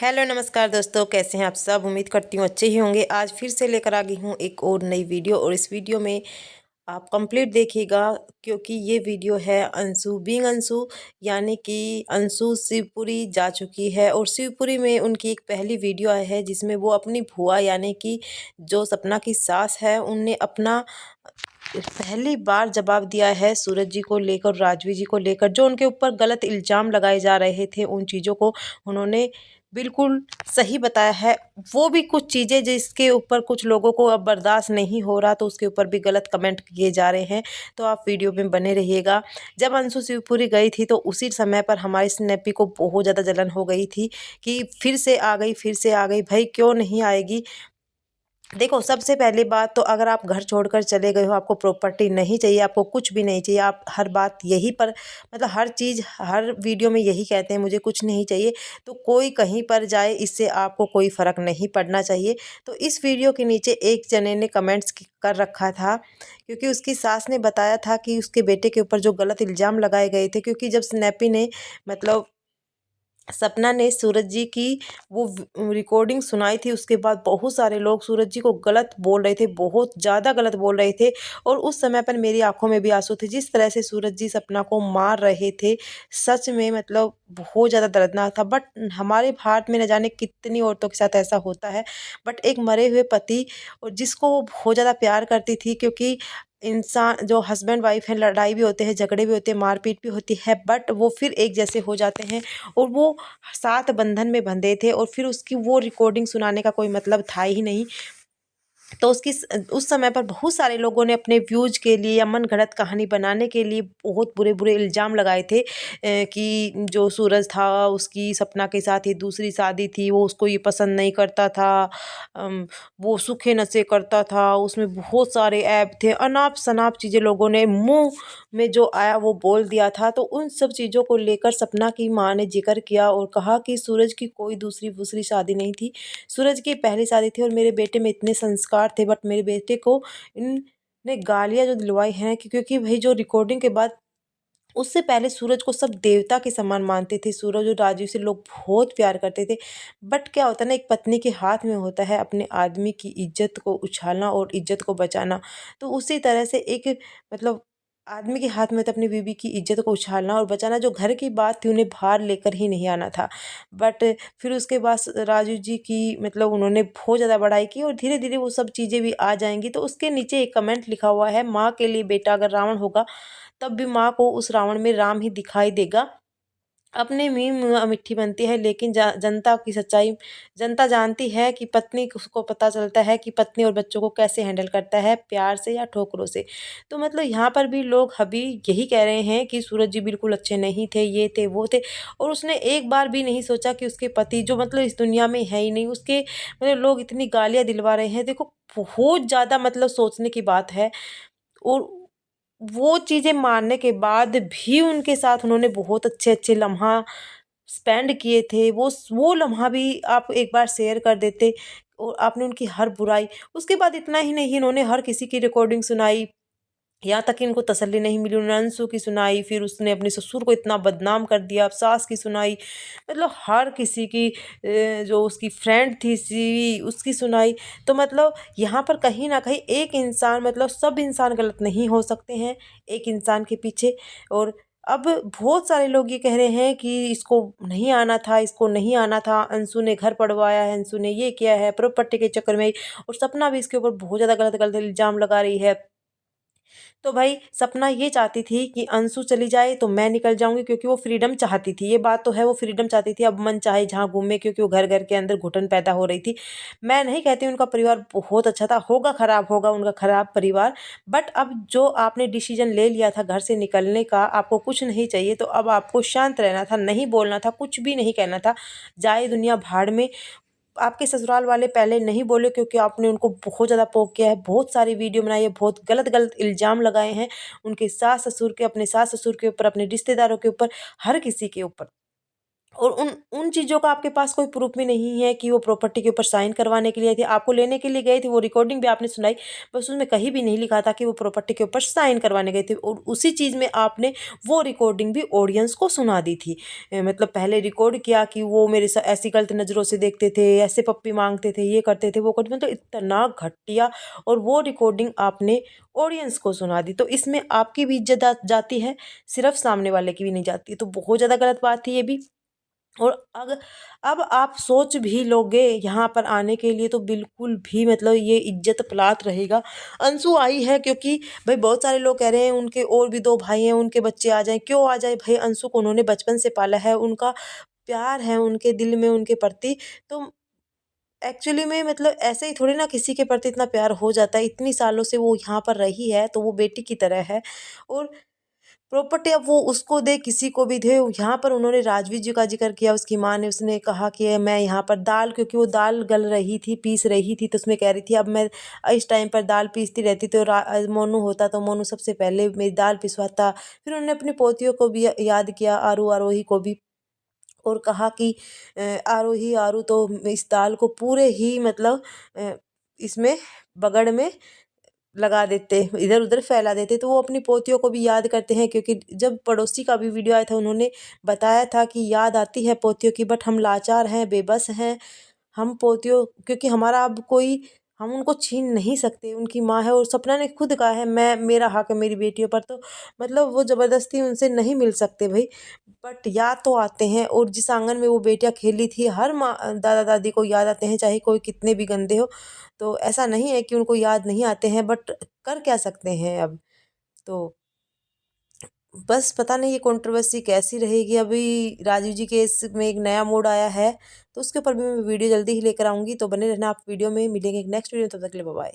Hello नमस्कार दोस्तों, कैसे हैं आप सब। उम्मीद करती हूँ अच्छे ही होंगे। आज फिर से लेकर आ गई हूँ एक और नई वीडियो, और इस वीडियो में आप कंप्लीट देखिएगा क्योंकि ये वीडियो है अंशु बीइंग अंशु, यानी कि अंशु शिवपुरी जा चुकी है। और शिवपुरी में उनकी एक पहली वीडियो आई है जिसमें वो अपनी भुआ यानी कि जो सपना की सास है उनने अपना पहली बार जवाब दिया है सूरज जी को लेकर, राजवी जी को लेकर, जो उनके ऊपर गलत इल्ज़ाम लगाए जा रहे थे। उन चीज़ों को उन्होंने बिल्कुल सही बताया है। वो भी कुछ चीज़ें जिसके ऊपर कुछ लोगों को अब बर्दाश्त नहीं हो रहा, तो उसके ऊपर भी गलत कमेंट किए जा रहे हैं। तो आप वीडियो में बने रहिएगा। जब अंशु शिवपुरी गई थी तो उसी समय पर हमारी स्नैपी को बहुत ज़्यादा जलन हो गई थी कि फिर से आ गई, फिर से आ गई। भाई क्यों नहीं आएगी। देखो, सबसे पहली बात तो अगर आप घर छोड़कर चले गए हो, आपको प्रॉपर्टी नहीं चाहिए, आपको कुछ भी नहीं चाहिए, आप हर बात यही पर मतलब हर चीज़ हर वीडियो में यही कहते हैं मुझे कुछ नहीं चाहिए, तो कोई कहीं पर जाए इससे आपको कोई फ़र्क नहीं पड़ना चाहिए। तो इस वीडियो के नीचे एक जने ने कमेंट्स कर रखा था क्योंकि उसकी सास ने बताया था कि उसके बेटे के ऊपर जो गलत इल्ज़ाम लगाए गए थे, क्योंकि जब स्नैपी ने मतलब सपना ने सूरज जी की वो रिकॉर्डिंग सुनाई थी, उसके बाद बहुत सारे लोग सूरज जी को गलत बोल रहे थे, बहुत ज़्यादा गलत बोल रहे थे। और उस समय पर मेरी आंखों में भी आंसू थे। जिस तरह से सूरज जी सपना को मार रहे थे, सच में मतलब बहुत ज़्यादा दर्दनाक था। बट हमारे भारत में न जाने कितनी औरतों के साथ ऐसा होता है। बट एक मरे हुए पति और जिसको वो बहुत ज़्यादा प्यार करती थी, क्योंकि इंसान जो हस्बैंड वाइफ है, लड़ाई भी होते हैं, झगड़े भी होते हैं, मारपीट भी होती है, बट वो फिर एक जैसे हो जाते हैं। और वो सात बंधन में बंधे थे, और फिर उसकी वो रिकॉर्डिंग सुनाने का कोई मतलब था ही नहीं। तो उसकी उस समय पर बहुत सारे लोगों ने अपने व्यूज़ के लिए या मनगढ़ंत कहानी बनाने के लिए बहुत बुरे-बुरे इल्ज़ाम लगाए थे कि जो सूरज था उसकी सपना के साथ ही दूसरी शादी थी, वो उसको ये पसंद नहीं करता था। वो सूखे नशे करता था, उसमें बहुत सारे ऐब थे, अनाप-शनाप चीज़ें लोगों ने मुँह में जो आया वो बोल दिया था। तो उन सब चीज़ों को लेकर सपना की माँ ने ज़िक्र किया और कहा कि सूरज की कोई दूसरी-वूसरी शादी नहीं थी। सूरज की पहली शादी थी, और मेरे बेटे में इतने संस्कार थे, बट मेरे बेटे को इनने गालियाँ जो दिलवाई हैं क्योंकि भाई जो रिकॉर्डिंग के बाद उससे पहले सूरज को सब देवता के समान मानते थे। सूरज और राजू से लोग बहुत प्यार करते थे। बट क्या होता है ना, एक पत्नी के हाथ में होता है अपने आदमी की इज्जत को उछालना और इज्जत को बचाना। तो उसी तरह से एक मतलब आदमी के हाथ में तो अपनी बीवी की इज्जत को उछालना और बचाना। जो घर की बात थी उन्हें बाहर लेकर ही नहीं आना था। बट फिर उसके बाद राजू जी की मतलब उन्होंने बहुत ज़्यादा बड़ाई की, और धीरे धीरे वो सब चीज़ें भी आ जाएंगी। तो उसके नीचे एक कमेंट लिखा हुआ है, माँ के लिए बेटा अगर रावण होगा तब भी माँ को उस रावण में राम ही दिखाई देगा। अपने में मिट्टी बनती है, लेकिन जनता की सच्चाई जनता जानती है कि पत्नी उसको पता चलता है कि पत्नी और बच्चों को कैसे हैंडल करता है, प्यार से या ठोकरों से। तो मतलब यहाँ पर भी लोग अभी यही कह रहे हैं कि सूरज जी बिल्कुल अच्छे नहीं थे, ये थे वो थे। और उसने एक बार भी नहीं सोचा कि उसके पति जो मतलब इस दुनिया में है ही नहीं, उसके मतलब लोग इतनी गालियाँ दिलवा रहे हैं। देखो, बहुत ज़्यादा मतलब सोचने की बात है। और वो चीज़ें मानने के बाद भी उनके साथ उन्होंने बहुत अच्छे-अच्छे लम्हा स्पेंड किए थे। वो लम्हा भी आप एक बार शेयर कर देते, और आपने उनकी हर बुराई उसके बाद इतना ही नहीं, इन्होंने हर किसी की रिकॉर्डिंग सुनाई। यहाँ तक कि इनको तसल्ली नहीं मिली, उन्होंने अंशु की सुनाई, फिर उसने अपने ससुर को इतना बदनाम कर दिया, अब सास की सुनाई, मतलब हर किसी की जो उसकी फ्रेंड थी सीवी उसकी सुनाई। तो मतलब यहाँ पर कहीं न कहीं एक इंसान मतलब सब इंसान गलत नहीं हो सकते हैं एक इंसान के पीछे। और अब बहुत सारे लोग ये कह रहे हैं कि इसको नहीं आना था, इसको नहीं आना था, अंशु ने घर पड़वाया है, अंशु ने ये किया है प्रॉपर्टी के चक्कर में। और सपना भी इसके ऊपर बहुत ज़्यादा गलत-गलत इल्ज़ाम लगा रही है। तो भाई सपना ये चाहती थी कि अंशु चली जाए तो मैं निकल जाऊँगी, क्योंकि वो फ्रीडम चाहती थी। ये बात तो है, वो फ्रीडम चाहती थी, अब मन चाहे जहाँ घूमे, क्योंकि वो घर-घर के अंदर घुटन पैदा हो रही थी। मैं नहीं कहती उनका परिवार बहुत अच्छा था, होगा ख़राब होगा उनका ख़राब परिवार। बट अब जो आपने डिसीज़न ले लिया था घर से निकलने का, आपको कुछ नहीं चाहिए, तो अब आपको शांत रहना था, नहीं बोलना था, कुछ भी नहीं कहना था। जाए दुनिया भाड़ में। आपके ससुराल वाले पहले नहीं बोले क्योंकि आपने उनको बहुत ज़्यादा पोक किया है, बहुत सारी वीडियो बनाई है, बहुत गलत-गलत इल्ज़ाम लगाए हैं उनके सास-ससुर के, अपने सास-ससुर के ऊपर, अपने रिश्तेदारों के ऊपर, हर किसी के ऊपर। और उन उन चीज़ों का आपके पास कोई प्रूफ भी नहीं है कि वो प्रॉपर्टी के ऊपर साइन करवाने के लिए आई थी, आपको लेने के लिए गए थे। वो रिकॉर्डिंग भी आपने सुनाई, बस उसमें कहीं भी नहीं लिखा था कि वो प्रॉपर्टी के ऊपर साइन करवाने गए थे। और उसी चीज़ में आपने वो रिकॉर्डिंग भी ऑडियंस को सुना दी थी। मतलब पहले रिकॉर्ड किया कि वो मेरे साथ ऐसी गलत नज़रों से देखते थे, ऐसे पप्पी मांगते थे, ये करते थे, वो करते, मतलब इतना घटिया। और वो रिकॉर्डिंग आपने ऑडियंस को सुना दी, तो इसमें आपकी भी इज्जत जाती है, सिर्फ सामने वाले की भी नहीं जाती। तो बहुत ज़्यादा गलत बात थी ये भी। और अब आप सोच भी लोगे यहाँ पर आने के लिए तो बिल्कुल भी मतलब ये इज्जत प्लात रहेगा। अंशु आई है क्योंकि भाई बहुत सारे लोग कह रहे हैं उनके और भी 2 भाई हैं, उनके बच्चे आ जाएँ, क्यों आ जाए भाई? अंशु को उन्होंने बचपन से पाला है, उनका प्यार है उनके दिल में उनके प्रति। तो एक्चुअली में मतलब ऐसे ही थोड़ी ना किसी के प्रति इतना प्यार हो जाता है। इतनी सालों से वो यहाँ पर रही है तो वो बेटी की तरह है। और प्रॉपर्टी अब वो उसको दे, किसी को भी दे। यहाँ पर उन्होंने राजवीर जी का ज़िक्र किया, उसकी माँ ने, उसने कहा कि मैं यहाँ पर दाल, क्योंकि वो दाल गल रही थी, पीस रही थी, तो उसमें कह रही थी अब मैं इस टाइम पर दाल पीसती रहती तो मोनू होता तो मोनू सबसे पहले मेरी दाल पिसवाता। फिर उन्होंने अपनी पोतियों को भी याद किया, आरू आरोही को भी, और कहा कि आरोही आरू तो इस दाल को पूरे ही मतलब इसमें बगड़ में लगा देते, इधर-उधर फैला देते। तो वो अपनी पोतियों को भी याद करते हैं, क्योंकि जब पड़ोसी का भी वीडियो आया था उन्होंने बताया था कि याद आती है पोतियों की, बट हम लाचार हैं, बेबस हैं। हम पोतियों, क्योंकि हमारा अब कोई, हम उनको छीन नहीं सकते, उनकी माँ है। और सपना ने खुद कहा है मैं, मेरा हक है मेरी बेटियों पर, तो मतलब वो ज़बरदस्ती उनसे नहीं मिल सकते भाई। बट याद तो आते हैं। और जिस आंगन में वो बेटियाँ खेली थी, हर माँ दादा दादी को याद आते हैं, चाहे कोई कितने भी गंदे हो। तो ऐसा नहीं है कि उनको याद नहीं आते हैं, बट कर क्या सकते हैं अब। तो बस पता नहीं ये कंट्रोवर्सी कैसी रहेगी। अभी राजीव जी केस में एक नया मोड़ आया है, तो उसके ऊपर भी मैं वीडियो जल्दी ही लेकर आऊँगी। तो बने रहना आप वीडियो में, मिलेंगे एक नेक्स्ट वीडियो में, तब तक के लिए बाय बाय।